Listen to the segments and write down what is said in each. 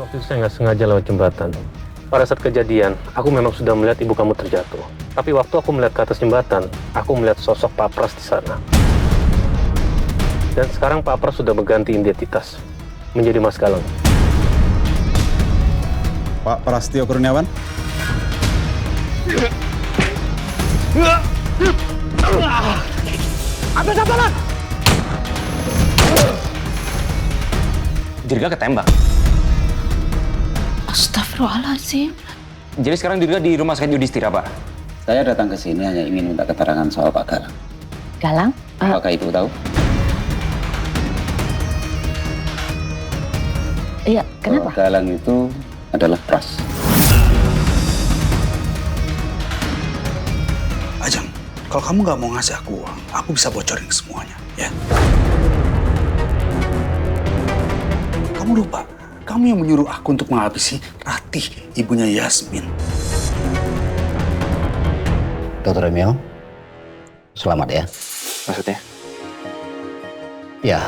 Waktu itu saya nggak sengaja lewat jembatan. Pada saat kejadian, aku memang sudah melihat ibu kamu terjatuh. Tapi waktu aku melihat ke atas jembatan, aku melihat sosok Pak Pras di sana. Dan sekarang Pak Pras sudah berganti identitas menjadi Mas Galang. Pak Prastio Kurniawan? Ambil sabaran! Dirga ketembak. Astagfirullahaladzim. Jadi sekarang Dirga di rumah sakit Yudhistira, Pak. Saya datang ke sini hanya ingin minta keterangan soal Pak Galang. Galang? Apakah Ibu tahu? Iya, kenapa? Bahwa Galang itu adalah Pras. Ajeng, kalau kamu nggak mau ngasih aku uang, aku bisa bocorin semuanya, ya. Kamu lupa, kamu yang menyuruh aku untuk menghabisi Ratih, ibunya Yasmin. Dr. Emil, selamat ya. Maksudnya? Ya,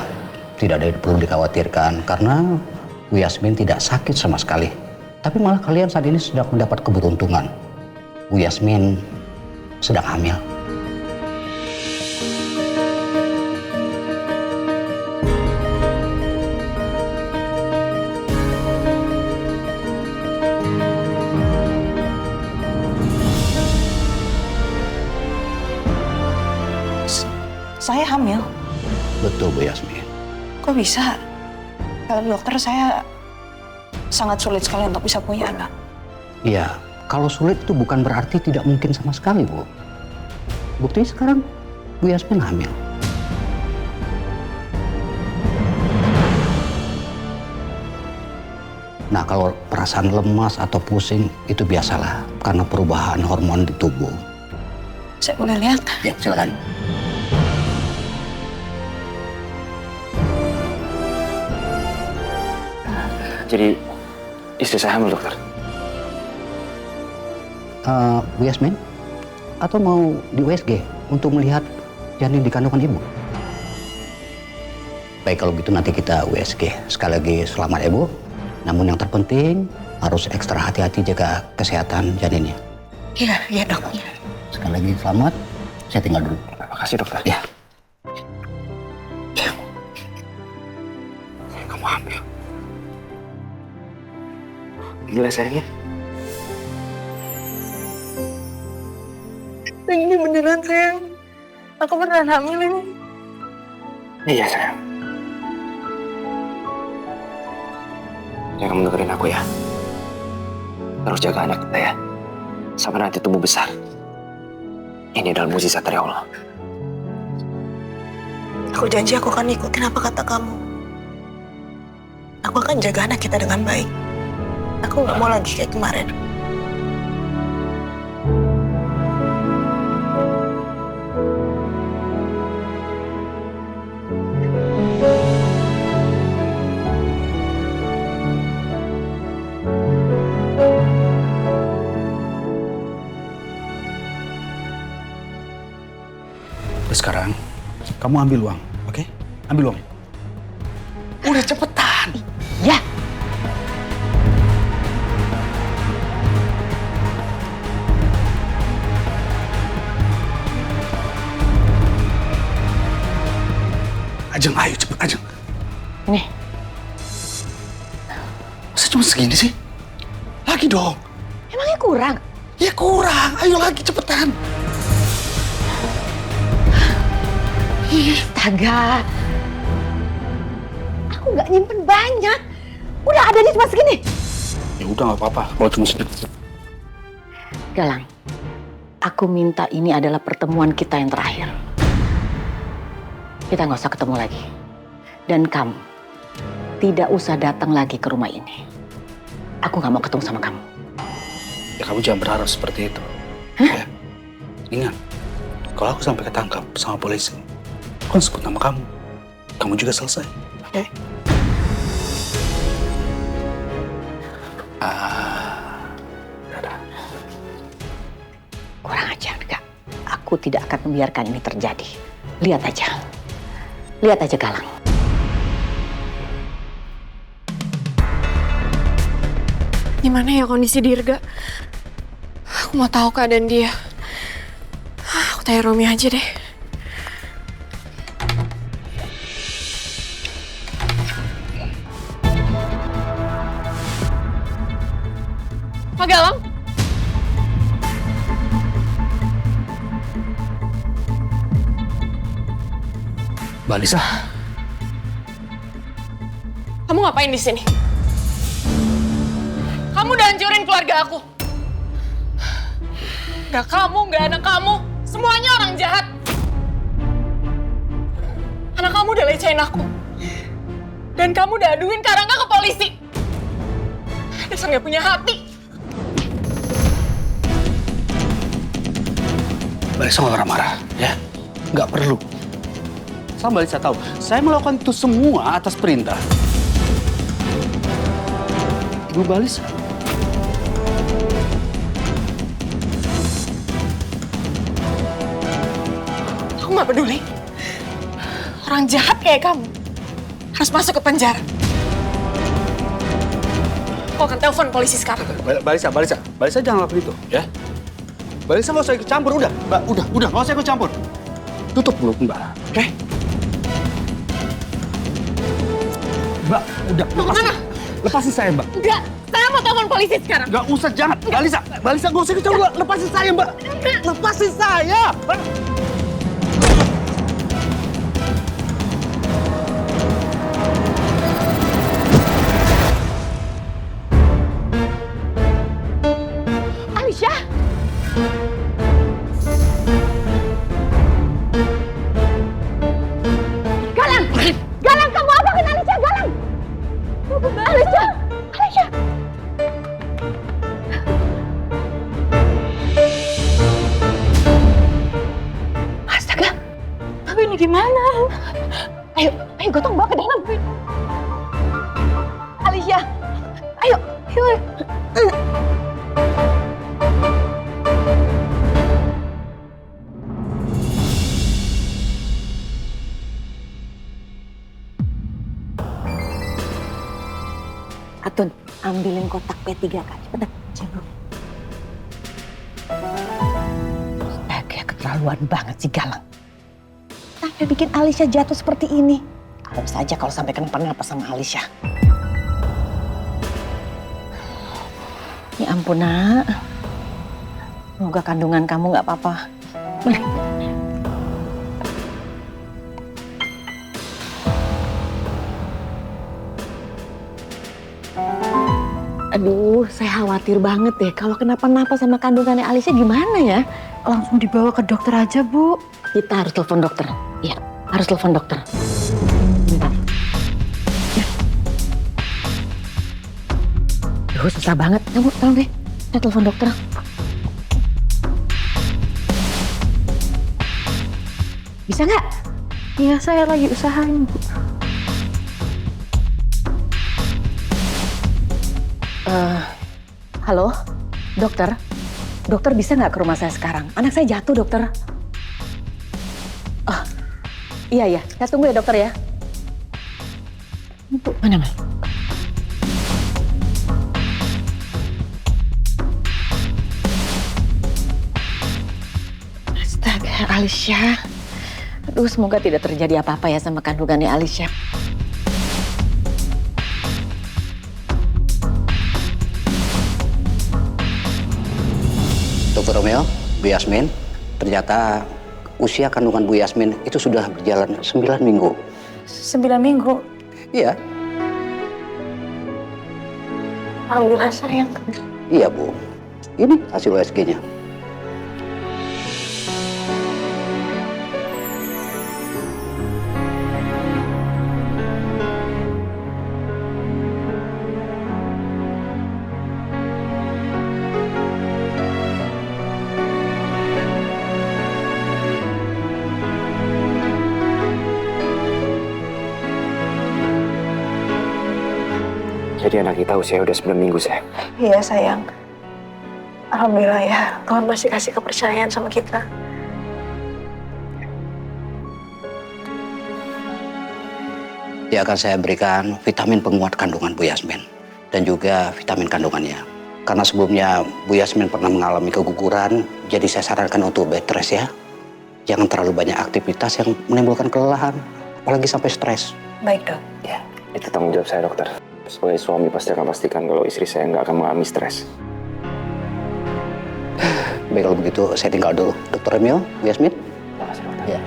tidak ada yang perlu dikhawatirkan karena Bu Yasmin tidak sakit sama sekali. Tapi malah kalian saat ini sedang mendapat keberuntungan. Bu Yasmin sedang hamil. Saya hamil. Betul Bu Yasmin. Kok bisa? Kata dokter, saya sangat sulit sekali untuk bisa punya anak. Iya, kalau sulit itu bukan berarti tidak mungkin sama sekali, Bu. Buktinya sekarang Bu Yasmin hamil. Nah, kalau perasaan lemas atau pusing itu biasalah karena perubahan hormon di tubuh. Saya boleh lihat? Ya, silakan. Jadi istri saya hamil, dokter. Bu Yasmin, atau mau di USG untuk melihat janin di kandungan ibu? Baik, kalau gitu nanti kita USG. Sekali lagi selamat ya, Bu. Namun yang terpenting harus ekstra hati-hati jaga kesehatan janinnya. Iya dok. Sekali lagi selamat. Saya tinggal dulu. Terima kasih, dokter. Ya. Kamu hamil. Gila sayangnya. Ini beneran sayang. Aku beneran hamil ini. Iya, sayang. Ya, kamu dengerin aku ya. Terus jaga anak kita ya. Sampai nanti tumbuh besar. Ini adalah mukjizat dari Allah. Aku janji aku akan ikutin apa kata kamu. Aku akan jaga anak kita dengan baik. Aku nggak mau lagi kayak kemarin. Sekarang, kamu ambil uang, oke? Ambil uang. Udah cepetan. Ya. Ajeng, ayo cepet, Ajeng. Nih. Masa cuma segini sih? Lagi dong. Emangnya kurang? Ya kurang, ayo lagi cepetan. Ih, Taga. Aku nggak nyimpen banyak. Udah ada di cuma segini. Ya udah nggak apa-apa, kalau cuma sedikit. Galang, aku minta ini adalah pertemuan kita yang terakhir. Kita nggak usah ketemu lagi. Dan kamu tidak usah datang lagi ke rumah ini. Aku nggak mau ketemu sama kamu. Ya kamu jangan berharap seperti itu. Ya. Ingat, kalau aku sampai ketangkap sama polisi, aku sebut nama kamu. Kamu juga selesai. Oke? Kurang ajar, enggak. Aku tidak akan membiarkan ini terjadi. Lihat aja. Lihat aja Galang. Gimana ya kondisi Dirga? Aku mau tahu keadaan dia. Aku tanya Romi aja deh. Pak Galang? Mbak Lisa, Kamu ngapain di sini? Kamu udah hancurin keluarga aku. Gak kamu, gak anak kamu. Semuanya orang jahat. Anak kamu udah lecehin aku. Dan kamu udah aduin Karangga ke polisi. Dasar gak punya hati. Mbak Lisa nggak marah-marah, ya? Nggak perlu. Sama Mbak Lisa tahu, saya melakukan itu semua atas perintah Ibu Mbak Lisa. Aku gak peduli. Orang jahat kayak kamu harus masuk ke penjara. Aku akan telepon polisi sekarang. Mbak Lisa jangan lakukan itu, ya? Mbak Lisa nggak usah ikut campur, udah. Mbak, udah, nggak usah ikut campur. Tutup mulut Mbak, oke? Mbak, udah. Mau kemana? Lepasin saya, Mbak. Enggak, saya mau telepon polisi sekarang. Nggak usah, jangan. Mbak Lisa nggak usah ikut campur. Lepasin saya, Mbak. Lepasin saya. Alicia! Galang! Galang, kamu apakan Alicia? Galang! Alicia! Alicia! Astaga! Tapi ini gimana? Ayo gotong bawa ke dalam. Alicia! Ayo! Atun, ambilin kotak P3K. Cepetan, cepat. Astaga, keterlaluan banget si Galang. Sampai bikin Alicia jatuh seperti ini. Awas saja kalau sampai kenapa-napa sama Alicia. Ya ampun, Nak. Semoga kandungan kamu nggak apa-apa. Boleh. Aduh, saya khawatir banget deh. Kalau kenapa-napa sama kandungannya Alicia gimana ya? Langsung dibawa ke dokter aja, Bu. Kita harus telepon dokter. Iya, harus telepon dokter. Bentar. Duh, susah banget. Kamu tolong deh, saya telepon dokter. Bisa nggak? Iya, saya lagi usahain, Bu. Halo, dokter? Dokter bisa nggak ke rumah saya sekarang? Anak saya jatuh, dokter. Oh, iya, saya tunggu ya, dokter ya. Mana? Astaga, Alicia. Aduh, semoga tidak terjadi apa-apa ya sama kandungannya Alicia. Dr. Romeo, Bu Yasmin, ternyata usia kandungan Bu Yasmin itu sudah berjalan 9 minggu. 9 minggu. Iya, Alhamdulillah, sayang. iya Bu. Ini hasil USG-nya. Jadi anak kita usia udah 9 minggu, sayang. Iya, sayang. Alhamdulillah ya, Tuhan masih kasih kepercayaan sama kita. Dia akan saya berikan vitamin penguat kandungan Bu Yasmin dan juga vitamin kandungannya. Karena sebelumnya Bu Yasmin pernah mengalami keguguran, jadi saya sarankan untuk bed rest ya. Jangan terlalu banyak aktivitas yang menimbulkan kelelahan, apalagi sampai stres. Baik, Dok. Ya, itu tanggung jawab saya, dokter. Sebagai suami pasti akan pastikan kalau istri saya nggak akan mengalami stres. Baik, kalau begitu saya tinggal dulu. Dr. Emil, Bu Yasmin. Terima kasih, dokter. Ya.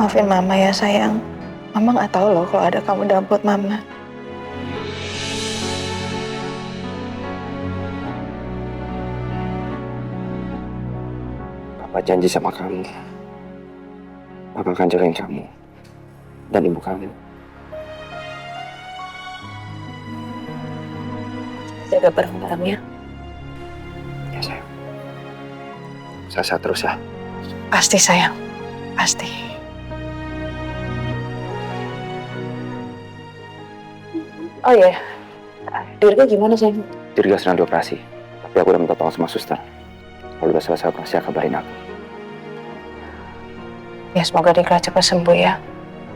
Maafin Mama ya, sayang. Mama nggak tahu loh kalau ada kamu dalam perut Mama. Papa janji sama kamu. Papa akan jagain kamu dan ibu kamu. Jaga bareng-bareng ya. Ya, sayang. Sehat terus ya. Pasti, sayang. Pasti. Oh iya, Dirga gimana, sayang? Dirga sedang dioperasi, tapi aku udah minta tolong sama suster. Kalau udah selesai operasi, kabarin aku. Ya, semoga Dirga cepat sembuh ya.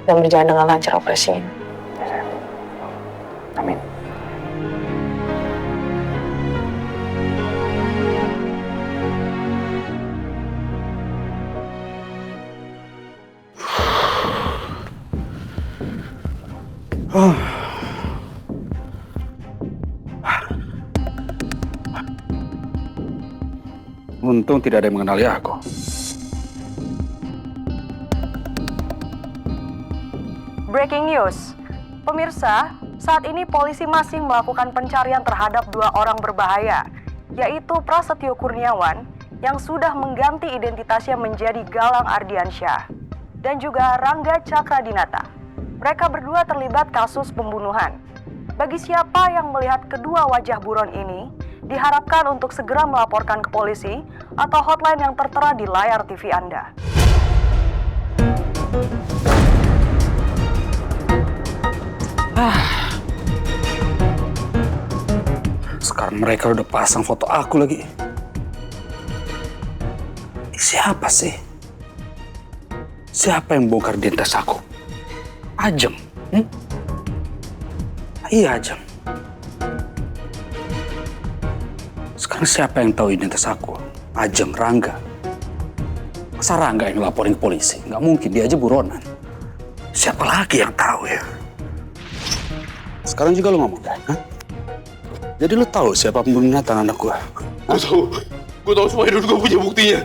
Dan berjalan dengan lancar operasinya. Ya, sayang. Amin. Untung tidak ada yang mengenali aku. Breaking news. Pemirsa, saat ini polisi masih melakukan pencarian terhadap 2 orang berbahaya, yaitu Prasetyo Kurniawan yang sudah mengganti identitasnya menjadi Galang Ardiansyah dan juga Rangga Cakradinata. Mereka berdua terlibat kasus pembunuhan. Bagi siapa yang melihat kedua wajah buron ini, diharapkan untuk segera melaporkan ke polisi atau hotline yang tertera di layar TV Anda. Sekarang mereka udah pasang foto aku lagi. Siapa sih? Siapa yang bongkar identitas aku? Ajeng. Iya, Ajeng. Sekarang siapa yang tahu identitas aku? Ajeng, Rangga. Masa Rangga yang laporin ke polisi? Nggak mungkin, dia aja buronan. Siapa lagi yang tahu ya? Sekarang juga lu ngomong, hah? Jadi lu tahu siapa pembunuh Nathan anak gua? Gue tahu semua dan gue punya buktinya.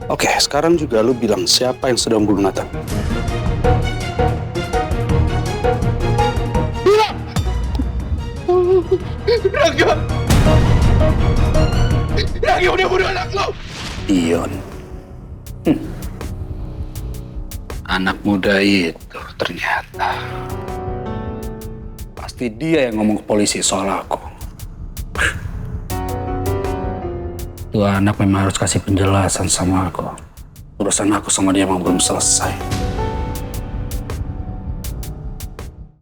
Oke, sekarang juga lu bilang siapa yang sudah membunuh Nathan? Rangga! Rangga udah bunuh anak lo! Ion. Anak muda itu ternyata. Pasti dia yang ngomong ke polisi soal aku. Tuh anak memang harus kasih penjelasan sama aku. Urusan aku sama dia emang belum selesai.